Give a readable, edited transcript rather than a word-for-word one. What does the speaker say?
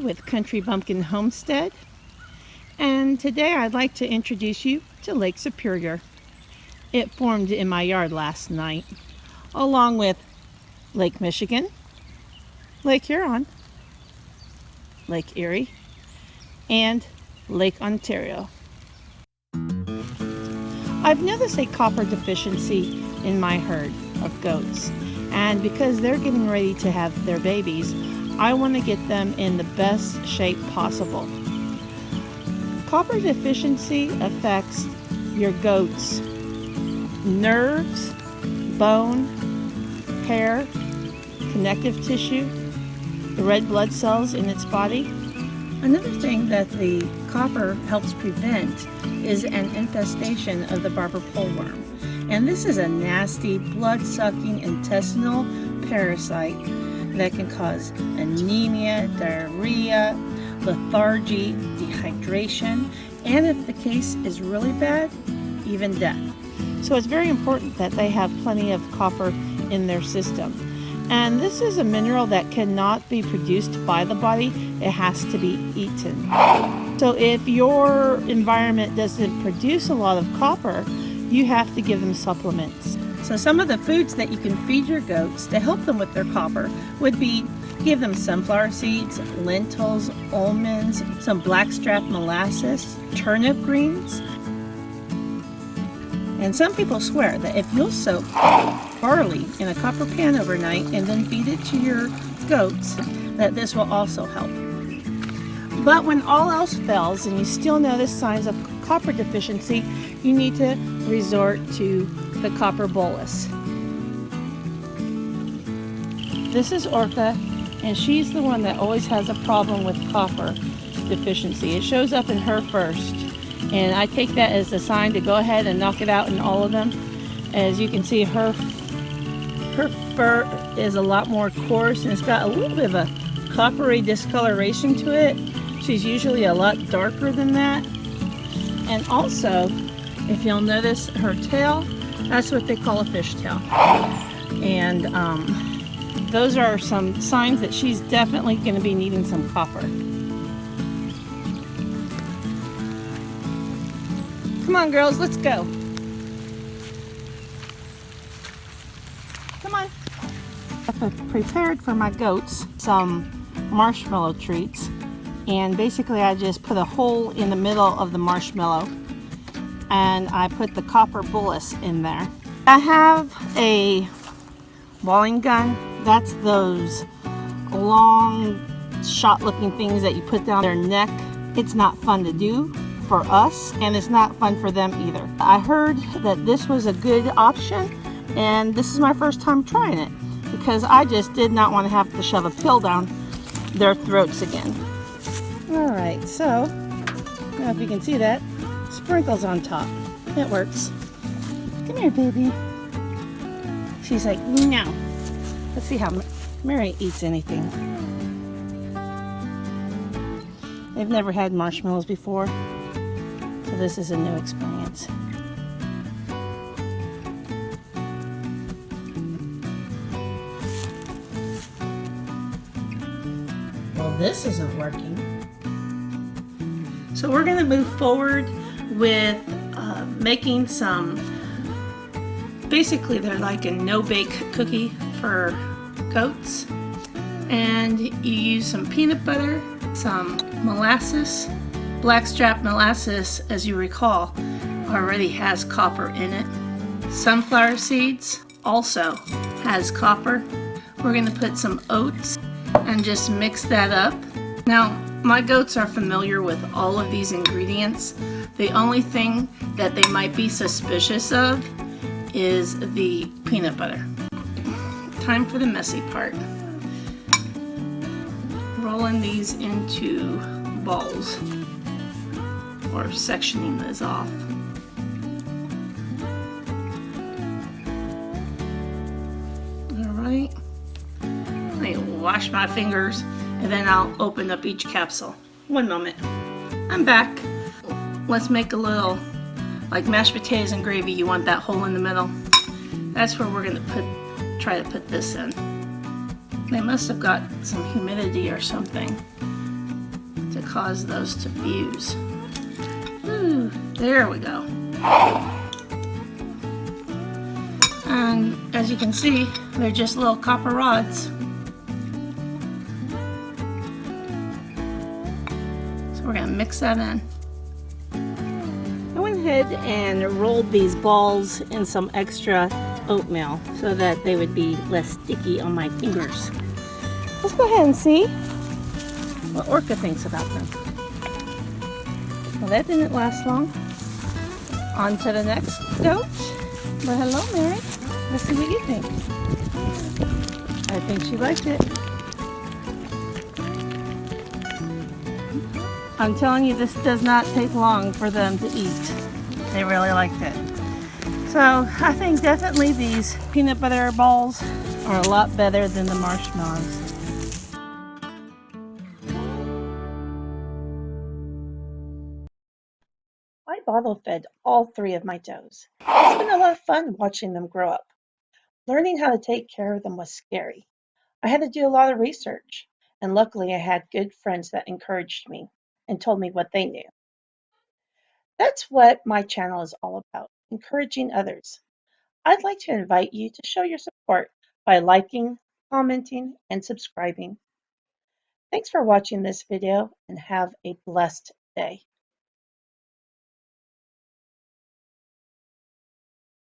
with Country Bumpkin Homestead, and today I'd like to introduce you to Lake Superior. It formed in my yard last night, along with Lake Michigan, Lake Huron, Lake Erie, and Lake Ontario. I've noticed a copper deficiency in my herd of goats, and because they're getting ready to have their babies, I want to get them in the best shape possible. Copper deficiency affects your goats' nerves, bone, hair, connective tissue, the red blood cells in its body. Another thing that the copper helps prevent is an infestation of the barber poleworm. And this is a nasty, blood-sucking intestinal parasite that can cause anemia, diarrhea, lethargy, dehydration, and if the case is really bad, even death. So it's very important that they have plenty of copper in their system. And this is a mineral that cannot be produced by the body, it has to be eaten. So if your environment doesn't produce a lot of copper, you have to give them supplements. So some of the foods that you can feed your goats to help them with their copper would be give them sunflower seeds, lentils, almonds, some blackstrap molasses, turnip greens. And some people swear that if you'll soak barley in a copper pan overnight and then feed it to your goats, that this will also help. But when all else fails and you still notice signs of copper deficiency, you need to resort to the copper bolus. This is Orca, and she's the one that always has a problem with copper deficiency. It shows up in her first, and I take that as a sign to go ahead and knock it out in all of them. As you can see, her fur is a lot more coarse, and it's got a little bit of a coppery discoloration to it. She's usually a lot darker than that. And also, if you'll notice her tail, that's what they call a fishtail. And those are some signs that she's definitely going to be needing some copper. Come on, girls, let's go. Come on. I've prepared for my goats some marshmallow treats. And basically I just put a hole in the middle of the marshmallow and I put the copper bolus in there. I have a walling gun. That's those long shot looking things that you put down their neck. It's not fun to do for us, and it's not fun for them either. I heard that this was a good option, and this is my first time trying it because I just did not want to have to shove a pill down their throats again. Alright, so, I don't know if you can see that, sprinkles on top. It works. Come here, baby. She's like, no. Let's see how Mary eats anything. They've never had marshmallows before, so this is a new experience. Well, this isn't working. So we're going to move forward with making some, basically they're like a no-bake cookie for goats. And you use some peanut butter, some molasses. Blackstrap molasses, as you recall, already has copper in it. Sunflower seeds also has copper. We're going to put some oats and just mix that up. Now, my goats are familiar with all of these ingredients. The only thing that they might be suspicious of is the peanut butter. Time for the messy part. Rolling these into balls or sectioning this off. Alright. I wash my fingers and then I'll open up each capsule. One moment. I'm back. Let's make a little, like mashed potatoes and gravy, you want that hole in the middle. That's where we're going to try to put this in. They must have got some humidity or something. cause those to fuse. Ooh, there we go. And as you can see, they're just little copper rods. So we're gonna mix that in. I went ahead and rolled these balls in some extra oatmeal so that they would be less sticky on my fingers. Let's go ahead and see what Orca thinks about them. Well, that didn't last long. On to the next goat. Well, hello, Mary. Let's see what you think. I think she liked it. I'm telling you, this does not take long for them to eat. They really liked it. So I think definitely these peanut butter balls are a lot better than the marshmallows. I bottle fed all 3 of my does. It's been a lot of fun watching them grow up. Learning how to take care of them was scary. I had to do a lot of research, and luckily I had good friends that encouraged me and told me what they knew. That's what my channel is all about, encouraging others. I'd like to invite you to show your support by liking, commenting, and subscribing. Thanks for watching this video and have a blessed day.